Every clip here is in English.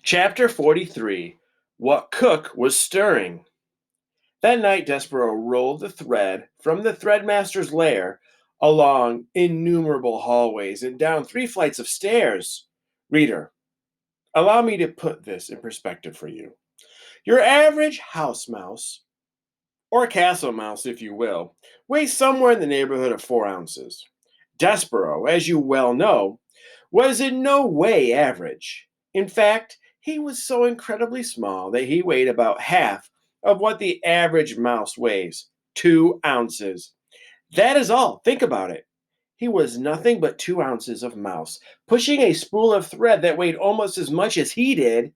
Chapter 43. What Cook Was Stirring. That night Despereaux rolled the thread from the threadmaster's lair along innumerable hallways and down 3 flights of stairs. Reader, allow me to put this in perspective for you. Your average house mouse, or castle mouse if you will, weighs somewhere in the neighborhood of 4 ounces. Despereaux, as you well know, was in no way average. In fact, he was so incredibly small that he weighed about half of what the average mouse weighs, 2 ounces. That is all. Think about it. He was nothing but 2 ounces of mouse, pushing a spool of thread that weighed almost as much as he did.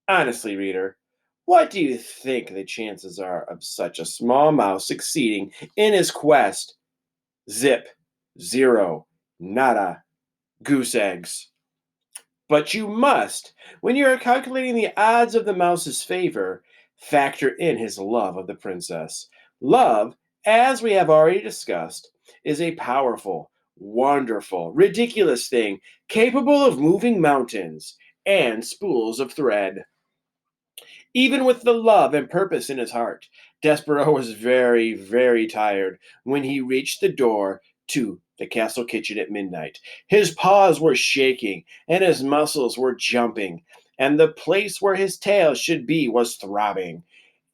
Honestly, reader, what do you think the chances are of such a small mouse succeeding in his quest? Zip, zero, nada, goose eggs. But you must, when you are calculating the odds of the mouse's favor, factor in his love of the princess. Love, as we have already discussed, is a powerful, wonderful, ridiculous thing capable of moving mountains and spools of thread. Even with the love and purpose in his heart, Despereaux was very, very tired when he reached the door to the castle kitchen at midnight. His paws were shaking and his muscles were jumping, and the place where his tail should be was throbbing.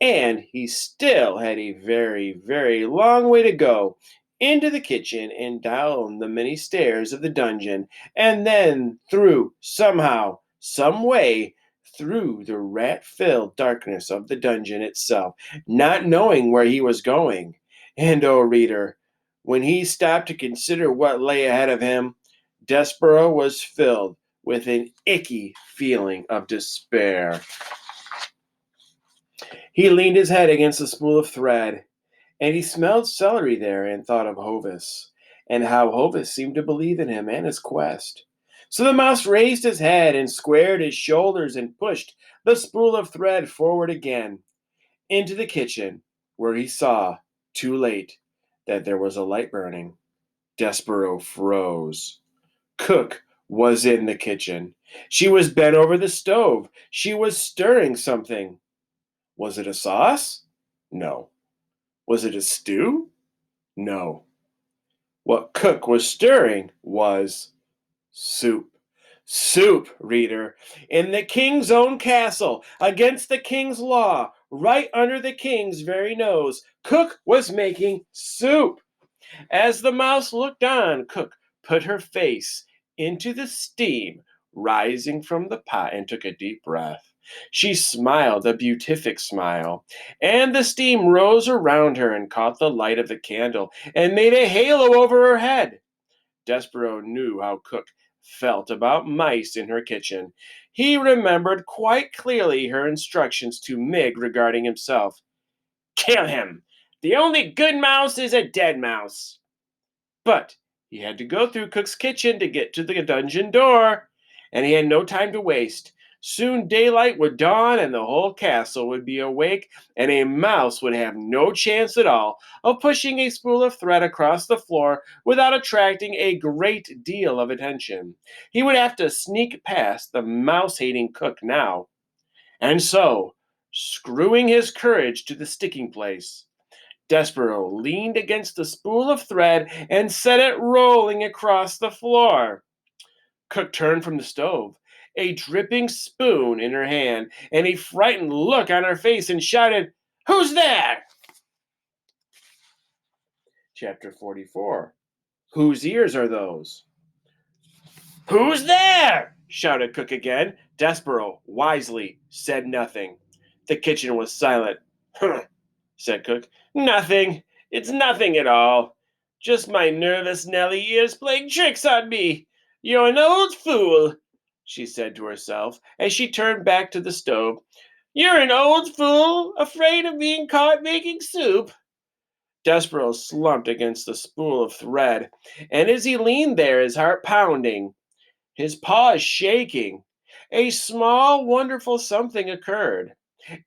And he still had a very, very long way to go into the kitchen and down the many stairs of the dungeon, and then through, somehow, some way, through the rat-filled darkness of the dungeon itself, not knowing where he was going. And, oh, reader, when he stopped to consider what lay ahead of him, Despereaux was filled with an icky feeling of despair. He leaned his head against the spool of thread, and he smelled celery there and thought of Hovis, and how Hovis seemed to believe in him and his quest. So the mouse raised his head and squared his shoulders and pushed the spool of thread forward again into the kitchen, where he saw, too late, that there was a light burning. Despereaux froze. Cook was in the kitchen. She was bent over the stove. She was stirring something. Was it a sauce? No. Was it a stew? No. What Cook was stirring was soup. Soup, reader, in the king's own castle, against the king's law, right under the king's very nose. Cook was making soup. As the mouse looked on, Cook put her face into the steam rising from the pot and took a deep breath. She smiled a beatific smile, and the steam rose around her and caught the light of the candle and made a halo over her head. Despereaux knew how Cook felt about mice in her kitchen. He remembered quite clearly her instructions to Mig regarding himself. Kill him! The only good mouse is a dead mouse. But he had to go through Cook's kitchen to get to the dungeon door, and he had no time to waste. Soon daylight would dawn and the whole castle would be awake, and a mouse would have no chance at all of pushing a spool of thread across the floor without attracting a great deal of attention. He would have to sneak past the mouse-hating Cook now. And so, screwing his courage to the sticking place, Despereaux leaned against the spool of thread and set it rolling across the floor. Cook turned from the stove, a dripping spoon in her hand, and a frightened look on her face, and shouted, "Who's there?" Chapter 44. Whose ears are those? "Who's there?" shouted Cook again. Despereaux wisely said nothing. The kitchen was silent. "Huh," said Cook. "Nothing. It's nothing at all. Just my nervous Nelly ears playing tricks on me. You're an old fool," she said to herself as she turned back to the stove. "You're an old fool, afraid of being caught making soup." Despereaux slumped against the spool of thread, and as he leaned there, his heart pounding, his paws shaking, a small, wonderful something occurred.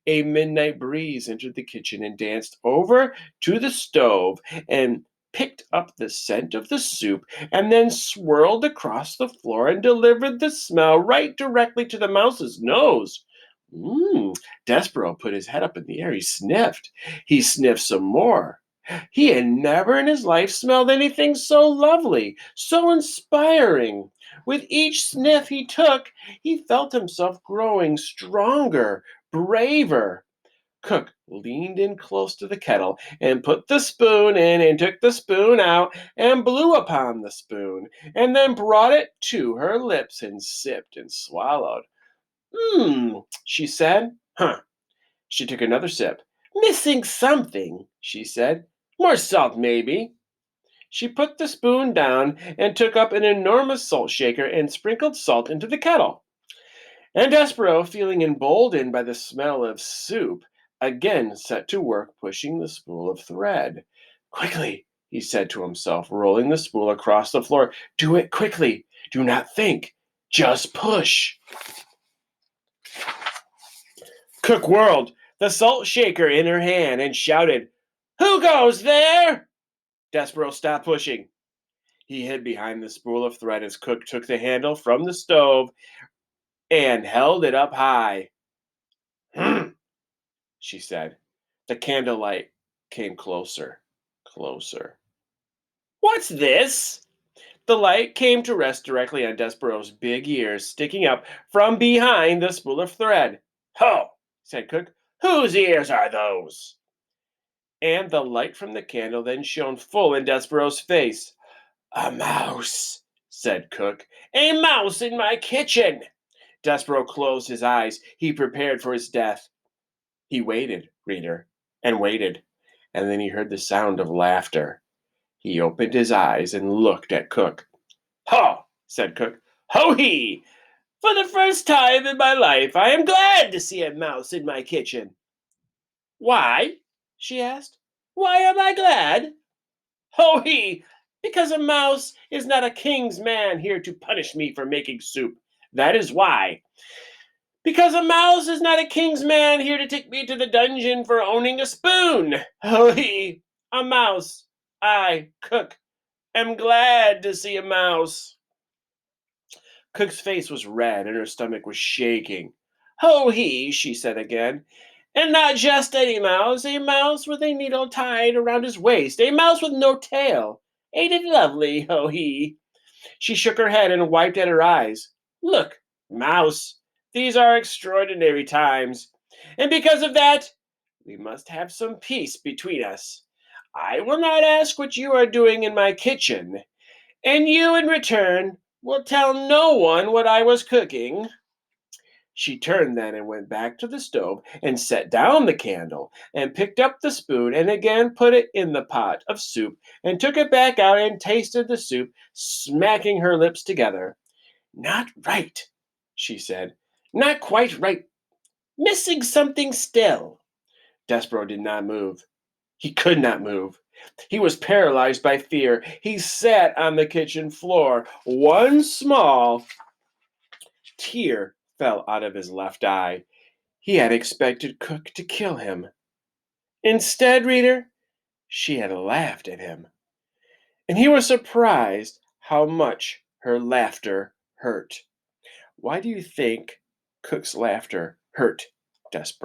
A midnight breeze entered the kitchen and danced over to the stove and picked up the scent of the soup and then swirled across the floor and delivered the smell right directly to the mouse's nose. Mmm. Despereaux put his head up in the air. He sniffed. He sniffed some more. He had never in his life smelled anything so lovely, so inspiring. With each sniff he took, he felt himself growing stronger, braver. Cook leaned in close to the kettle and put the spoon in and took the spoon out and blew upon the spoon and then brought it to her lips and sipped and swallowed. Mmm, she said. Huh. She took another sip. Missing something, she said. More salt, maybe. She put the spoon down and took up an enormous salt shaker and sprinkled salt into the kettle. And Despereaux, feeling emboldened by the smell of soup, again set to work pushing the spool of thread. Quickly, he said to himself, rolling the spool across the floor. Do it quickly. Do not think. Just push. Cook whirled the salt shaker in her hand and shouted, Who goes there? Despereaux stopped pushing. He hid behind the spool of thread as Cook took the handle from the stove and held it up high. She said. The candlelight came closer, closer. What's this? The light came to rest directly on Despereaux's big ears sticking up from behind the spool of thread. Ho, said Cook. Whose ears are those? And the light from the candle then shone full in Despereaux's face. A mouse, said Cook. A mouse in my kitchen. Despereaux closed his eyes. He prepared for his death. He waited, reader, and waited, and then he heard the sound of laughter. He opened his eyes and looked at Cook. Ho, said Cook. Ho-hee! For the first time in my life, I am glad to see a mouse in my kitchen. Why? She asked. Why am I glad? Ho-hee! Because a mouse is not a king's man here to punish me for making soup. That is why. Because a mouse is not a king's man here to take me to the dungeon for owning a spoon. Ho-hee! A mouse. I, Cook, am glad to see a mouse. Cook's face was red and her stomach was shaking. Ho-hee, she said again. And not just any mouse, a mouse with a needle tied around his waist, a mouse with no tail. Ain't it lovely, ho-hee? She shook her head and wiped at her eyes. Look, mouse, these are extraordinary times. And because of that, we must have some peace between us. I will not ask what you are doing in my kitchen, and you, in return, will tell no one what I was cooking. She turned then and went back to the stove and set down the candle and picked up the spoon and again put it in the pot of soup and took it back out and tasted the soup, smacking her lips together. Not right, she said. Not quite right. Missing something still. Despereaux did not move. He could not move. He was paralyzed by fear. He sat on the kitchen floor. One small tear fell out of his left eye. He had expected Cook to kill him. Instead, reader, she had laughed at him. And he was surprised how much her laughter hurt. Why do you think Cook's laughter hurt Despereaux?